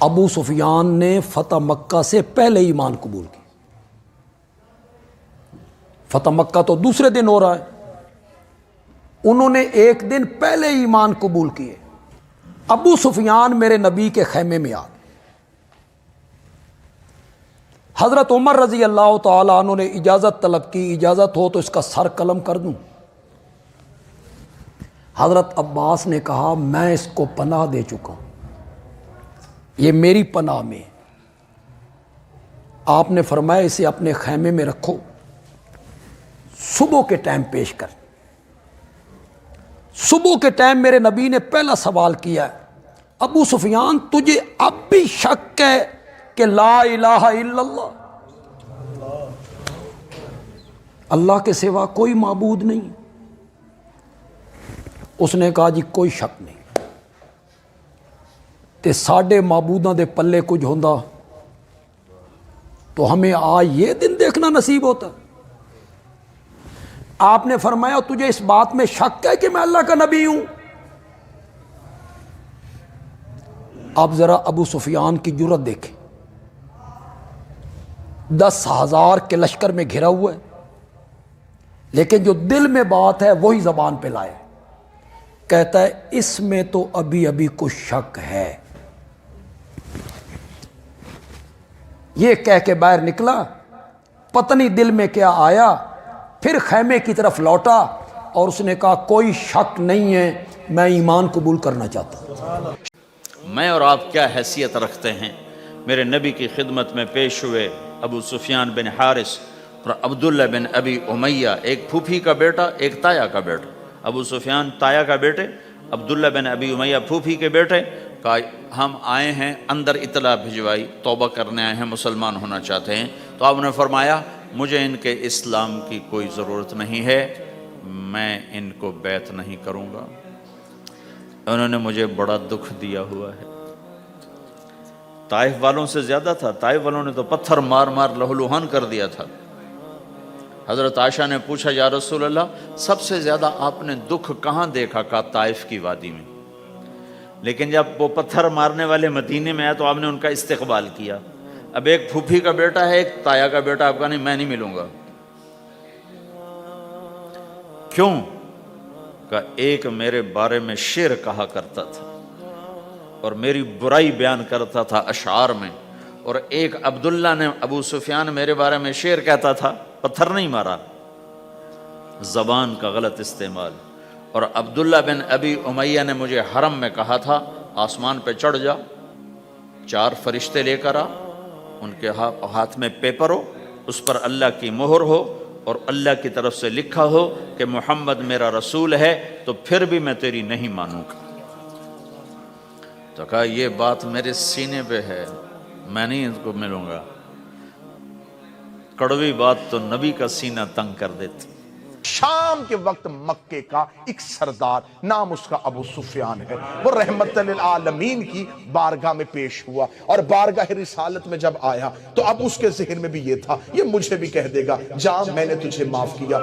ابو سفیان نے فتح مکہ سے پہلے ایمان قبول کی. فتح مکہ تو دوسرے دن ہو رہا ہے، انہوں نے ایک دن پہلے ایمان قبول کیے. ابو سفیان میرے نبی کے خیمے میں آ گئے. حضرت عمر رضی اللہ تعالیٰ عنہ نے اجازت طلب کی، اجازت ہو تو اس کا سر قلم کر دوں. حضرت عباس نے کہا میں اس کو پناہ دے چکا ہوں، یہ میری پناہ میں. آپ نے فرمایا اسے اپنے خیمے میں رکھو، صبح کے ٹائم پیش کر. صبح کے ٹائم میرے نبی نے پہلا سوال کیا ہے، ابو سفیان تجھے اب بھی شک ہے کہ لا الہ الا اللہ، اللہ کے سوا کوئی معبود نہیں؟ اس نے کہا جی کوئی شک نہیں. تے ساڈے معبوداں دے پلے کچھ ہوندا تو ہمیں آج یہ دن دیکھنا نصیب ہوتا. آپ نے فرمایا تجھے اس بات میں شک ہے کہ میں اللہ کا نبی ہوں؟ آپ ذرا ابو سفیان کی جرت دیکھیں، 10,000 کے لشکر میں گھرا ہوا ہے، لیکن جو دل میں بات ہے وہی زبان پہ لائے. کہتا ہے اس میں تو ابھی ابھی کچھ شک ہے. یہ کہہ کے باہر نکلا، پتہ نہیں دل میں کیا آیا، پھر خیمے کی طرف لوٹا اور اس نے کہا کوئی شک نہیں ہے، میں ایمان قبول کرنا چاہتا ہوں. میں اور آپ کیا حیثیت رکھتے ہیں؟ میرے نبی کی خدمت میں پیش ہوئے ابو سفیان بن حارث اور عبداللہ بن ابی امیہ، ایک پھوپھی کا بیٹا ایک تایا کا بیٹا. ابو سفیان تایا کا بیٹے، عبداللہ بن ابی امیہ پھوپھی کے بیٹے. کہا ہم آئے ہیں، اندر اطلاع بھجوائی، توبہ کرنے آئے ہیں، مسلمان ہونا چاہتے ہیں. تو آپ نے فرمایا مجھے ان کے اسلام کی کوئی ضرورت نہیں ہے، میں ان کو بیعت نہیں کروں گا، انہوں نے مجھے بڑا دکھ دیا ہوا ہے. طائف والوں سے زیادہ تھا، طائف والوں نے تو پتھر مار مار لہولوہان کر دیا تھا. حضرت عائشہ نے پوچھا یا رسول اللہ سب سے زیادہ آپ نے دکھ کہاں دیکھا؟ کہا طائف کی وادی میں. لیکن جب وہ پتھر مارنے والے مدینے میں آئے تو آپ نے ان کا استقبال کیا. اب ایک پھوپھی کا بیٹا ہے، ایک تایا کا بیٹا، آپ کا نہیں، میں نہیں ملوں گا. کیوں؟ کہ ایک میرے بارے میں شعر کہا کرتا تھا اور میری برائی بیان کرتا تھا اشعار میں، اور ایک عبداللہ نے، ابو سفیان میرے بارے میں شعر کہتا تھا، پتھر نہیں مارا، زبان کا غلط استعمال. اور عبداللہ بن ابی امیہ نے مجھے حرم میں کہا تھا آسمان پہ چڑھ جا، 4 فرشتے لے کر آ، ان کے ہاتھ میں پیپر ہو، اس پر اللہ کی مہر ہو اور اللہ کی طرف سے لکھا ہو کہ محمد میرا رسول ہے، تو پھر بھی میں تیری نہیں مانوں گا. تو کہا یہ بات میرے سینے پہ ہے، میں نہیں ان کو ملوں گا. کڑوی بات تو نبی کا سینہ تنگ کر دیتی. شام کے وقت مکے کا ایک سردار، نام اس کا ابو سفیان ہے، وہ رحمت للعالمین کی بارگاہ میں پیش ہوا، اور بارگاہ رسالت میں جب آیا تو اب اس کے ذہن میں بھی یہ تھا یہ مجھے بھی کہہ دے گا جا میں نے تجھے معاف کیا.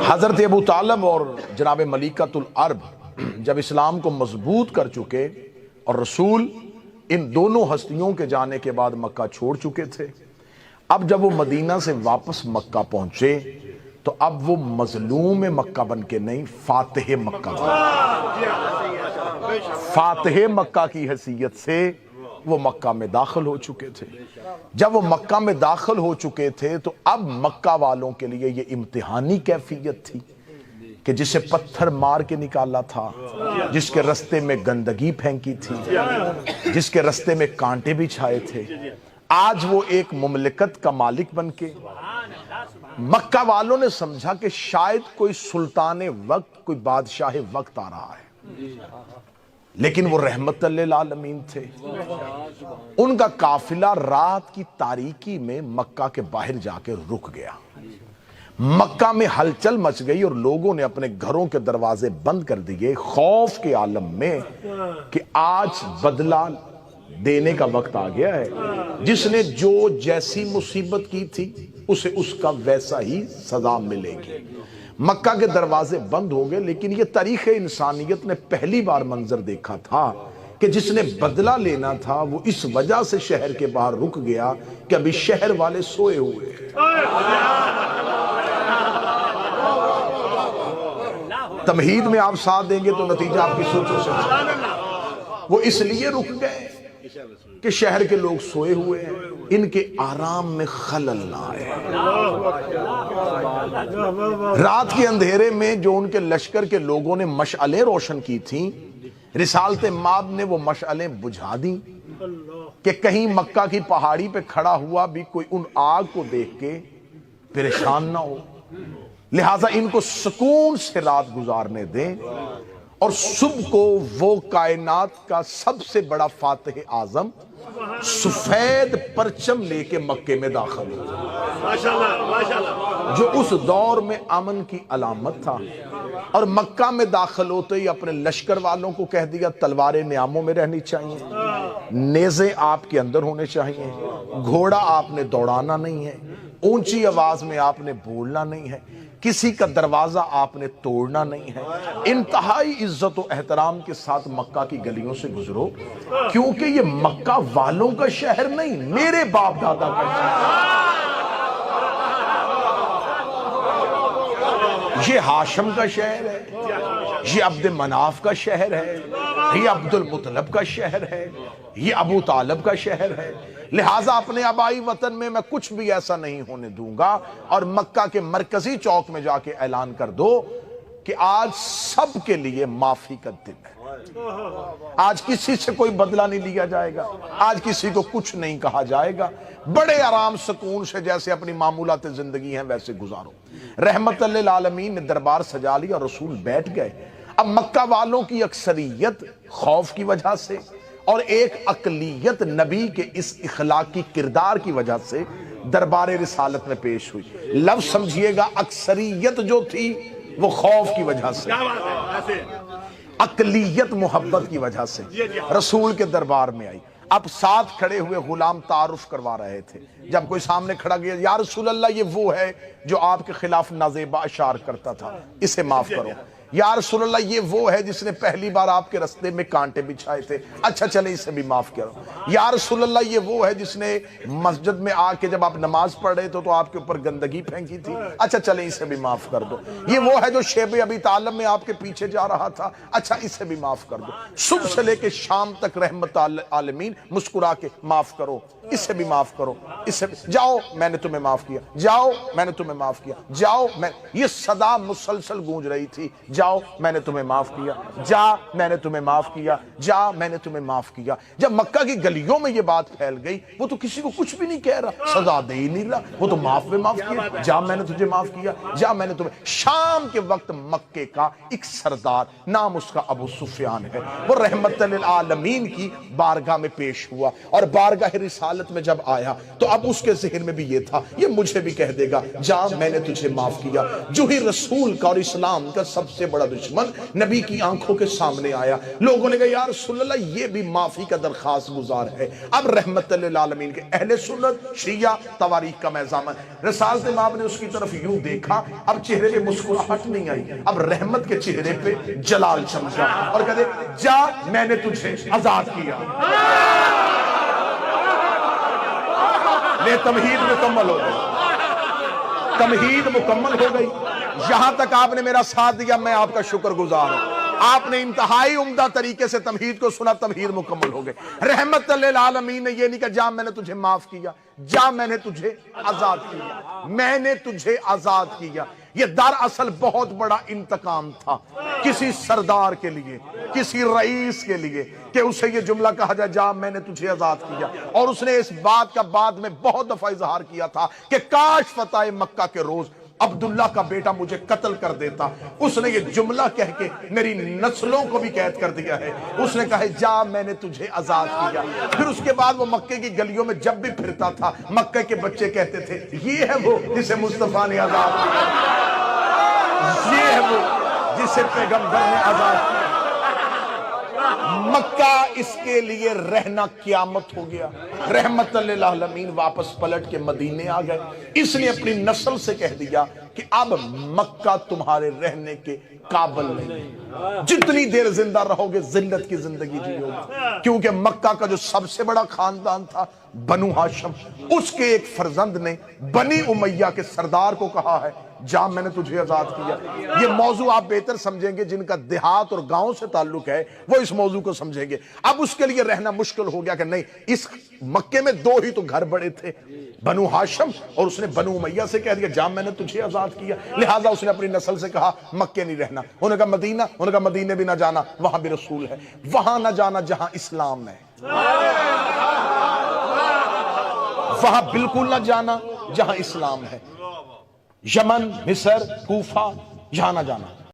حضرت ابو طالب اور جناب ملیکۃ العرب جب اسلام کو مضبوط کر چکے اور رسول ان دونوں ہستیوں کے جانے کے بعد مکہ چھوڑ چکے تھے، اب جب وہ مدینہ سے واپس مکہ پہنچے تو اب وہ مظلوم مکہ بن کے نہیں، فاتح مکہ فاتح مکہ کی حیثیت سے وہ مکہ میں داخل ہو چکے تھے. جب وہ مکہ میں داخل ہو چکے تھے تو اب مکہ والوں کے لیے یہ امتحانی کیفیت تھی کہ جسے پتھر مار کے نکالا تھا، جس کے رستے میں گندگی پھینکی تھی، جس کے رستے میں کانٹے بھی چھائے تھے، آج وہ ایک مملکت کا مالک بن کے. مکہ والوں نے سمجھا کہ شاید کوئی سلطان وقت، کوئی بادشاہ وقت آ رہا ہے، لیکن وہ رحمت للعالمین تھے. ان کا قافلہ رات کی تاریکی میں مکہ کے باہر جا کے رک گیا. مکہ میں ہلچل مچ گئی اور لوگوں نے اپنے گھروں کے دروازے بند کر دیے، خوف کے عالم میں کہ آج بدلہ دینے کا وقت آ گیا ہے. جس نے جو جیسی مصیبت کی تھی اسے اس کا ویسا ہی سزا ملے گی. مکہ کے دروازے بند ہو گئے، لیکن یہ تاریخ انسانیت نے پہلی بار منظر دیکھا تھا کہ جس نے بدلہ لینا تھا وہ اس وجہ سے شہر کے باہر رک گیا کہ ابھی شہر والے سوئے ہوئے ہیں۔ تمہید میں آپ ساتھ دیں گے تو نتیجہ آپ کی سوچوں سے وہ اس لیے رک گئے کہ شہر کے لوگ سوئے ہوئے ہیں، ان کے آرام میں خلل نہ آئے۔ رات کے اندھیرے میں جو ان کے لشکر کے لوگوں نے مشعلیں روشن کی تھیں، رسالت ماب نے وہ مشعلیں بجھا دیں کہ کہیں مکہ کی پہاڑی پہ کھڑا ہوا بھی کوئی ان آگ کو دیکھ کے پریشان نہ ہو، لہٰذا ان کو سکون سے رات گزارنے دیں اور صبح کو وہ کائنات کا سب سے بڑا فاتح اعظم سفید پرچم لے کے مکے میں داخل ہو، جو اس دور میں امن کی علامت تھا، اور مکہ میں داخل ہوتے ہی اپنے لشکر والوں کو کہہ دیا تلواریں نیاموں میں رہنی چاہیے، نیزے آپ کے اندر ہونے چاہیے، گھوڑا آپ نے دوڑانا نہیں ہے، اونچی آواز میں آپ نے بولنا نہیں ہے، کسی کا دروازہ آپ نے توڑنا نہیں ہے، انتہائی عزت و احترام کے ساتھ مکہ کی گلیوں سے گزرو، کیونکہ یہ مکہ والوں کا شہر نہیں، میرے باپ دادا کا شہر، یہ ہاشم کا شہر ہے، یہ عبد مناف کا شہر ہے، یہ عبد المطلب کا شہر ہے، یہ ابو طالب کا شہر ہے، لہٰذا اپنے آبائی وطن میں کچھ بھی ایسا نہیں ہونے دوں گا، اور مکہ کے مرکزی چوک میں جا کے اعلان کر دو کہ آج سب کے لیے معافی کا دن ہے، آج کسی سے کوئی بدلہ نہیں لیا جائے گا، آج کسی کو کچھ نہیں کہا جائے گا، بڑے آرام سکون سے جیسے اپنی معمولات زندگی ہیں ویسے گزارو۔ رحمت للعالمین نے دربار سجا لیا، رسول بیٹھ گئے۔ اب مکہ والوں کی اکثریت خوف کی وجہ سے اور ایک اقلیت نبی کے اس اخلاقی کردار کی وجہ سے دربار رسالت میں پیش ہوئی۔ لفظ سمجھیے گا، اکثریت جو تھی وہ خوف کی وجہ سے، اقلیت محبت کی وجہ سے رسول کے دربار میں آئی۔ اب ساتھ کھڑے ہوئے غلام تعارف کروا رہے تھے، جب کوئی سامنے کھڑا گیا، یا رسول اللہ یہ وہ ہے جو آپ کے خلاف نازیبا اشعار کرتا تھا، اسے معاف کرو۔ یا رسول اللہ یہ وہ ہے جس نے پہلی بار آپ کے رستے میں کانٹے بچھائے تھے، اچھا چلے اسے بھی معاف کرو۔ یا رسول اللہ یہ وہ ہے جس نے مسجد میں آ کے جب آپ نماز پڑھ رہے تھے تو آپ کے اوپر گندگی پھینکی تھی، اچھا چلے اسے بھی معاف کر دو۔ یہ وہ ہے جو شیب ابی طالب میں آپ کے پیچھے جا رہا تھا، اچھا اسے بھی معاف کر دو۔ صبح سے لے کے شام تک رحمت عالمین مسکرا کے معاف کرو، اسے بھی معاف کرو، اسے بھی، جاؤ میں نے تمہیں معاف کیا، جاؤ میں نے تمہیں معاف کیا، جاؤ میں، یہ صدا مسلسل گونج رہی تھی، جاؤ میں نے تمہیں معاف کیا، جا میں نے تمہیں معاف کیا، جا میں نے تمہیں معاف کیا۔ جب مکہ کی گلیوں میں یہ بات پھیل گئی، وہ تو کسی کو کچھ بھی نہیں کہہ رہا، سزا دے ہی نہیں رہا، وہ تو معاف میں معاف کیا، جا میں نے تجھے معاف کیا، جا میں نے تمہیں۔ شام کے وقت مکے کا ایک سردار، نام اس کا ابو سفیان ہے، وہ رحمت للعالمین کی بارگاہ میں پیش ہوا، اور بارگاہ رسالت میں جب آیا تو اب اس کے ذہن میں بھی یہ تھا، یہ مجھے بھی کہہ دے گا جا میں نے تجھے معاف کیا۔ جو ہی رسول کا اور اسلام کا سب سے بڑا دشمن نبی کی آنکھوں کے سامنے آیا، لوگوں نے کہا یا رسول اللہ یہ بھی معافی کا درخواست گزار ہے۔ اب رحمت للعالمین کے اہل سنت شیعہ تواریخ کا میزان، رسالت مآب نے اس کی طرف یوں دیکھا، اب چہرے پہ مسکراہٹ نہیں آئی، اب رحمت کے چہرے پہ جلال چمکا، اور کہتے جا میں نے تجھے آزاد کیا۔ لے تمہید مکمل ہو گئی، تمہید مکمل ہو گئی۔ یہاں تک آپ نے میرا ساتھ دیا، میں آپ کا شکر گزار ہوں۔ آپ نے انتہائی عمدہ طریقے سے تمہید کو سنا، تمہید مکمل ہو گئی۔ رحمت للعالمین نے یہ نہیں کہا جا میں نے تجھے معاف کیا، جا میں نے تجھے آزاد کیا، میں نے تجھے آزاد کیا۔ یہ دراصل بہت بڑا انتقام تھا کسی سردار کے لیے، کسی رئیس کے لیے، کہ اسے یہ جملہ کہا جائے جا میں نے تجھے آزاد کیا۔ اور اس نے اس بات کا بعد میں بہت دفعہ اظہار کیا تھا کہ کاش فتح مکہ کے روز عبداللہ کا بیٹا مجھے قتل کر دیتا۔ اس نے یہ جملہ کہہ کے میری نسلوں کو بھی قید کر دیا ہے۔ اس نے کہا جا میں نے تجھے آزاد کیا۔ پھر اس کے بعد وہ مکے کی گلیوں میں جب بھی پھرتا تھا، مکے کے بچے کہتے تھے یہ ہے وہ جسے مصطفیٰ نے آزاد کیا، یہ ہے وہ جسے پیغمبر نے آزاد کیا۔ مکہ اس کے لیے رہنا قیامت ہو گیا. رحمت للعالمین واپس پلٹ کے مدینے آ گئے. اس نے اپنی نسل سے کہہ دیا کہ اب مکہ تمہارے رہنے کے قابل نہیں. جتنی دیر زندہ رہو گے ذلت کی زندگی جیو گے. کیونکہ مکہ کا جو سب سے بڑا خاندان تھا بنو ہاشم، اس کے ایک فرزند نے بنی امیہ کے سردار کو کہا ہے جا میں نے تجھے آزاد کیا. یہ موضوع آپ بہتر سمجھیں گے، جن کا دیہات اور گاؤں سے تعلق ہے وہ اس موضوع کو سمجھیں گے. اب اس کے لیے رہنا مشکل ہو گیا کہ نہیں، اس مکے میں دو ہی تو گھر بڑے تھے، بنو ہاشم، اور اس نے بنو امیہ سے کہہ دیا جا میں نے تجھے آزاد کیا. لہٰذا اس نے اپنی نسل سے کہا مکے نہیں رہنا. انہوں نے کہا مدینہ، انہوں نے کہا مدینے بھی نہ جانا، وہاں بھی رسول ہے. وہاں نہ جانا جہاں اسلام ہے، وہاں بالکل نہ جانا جہاں اسلام ہے. یمن، مصر، کوفہ، یہاں نہ جانا.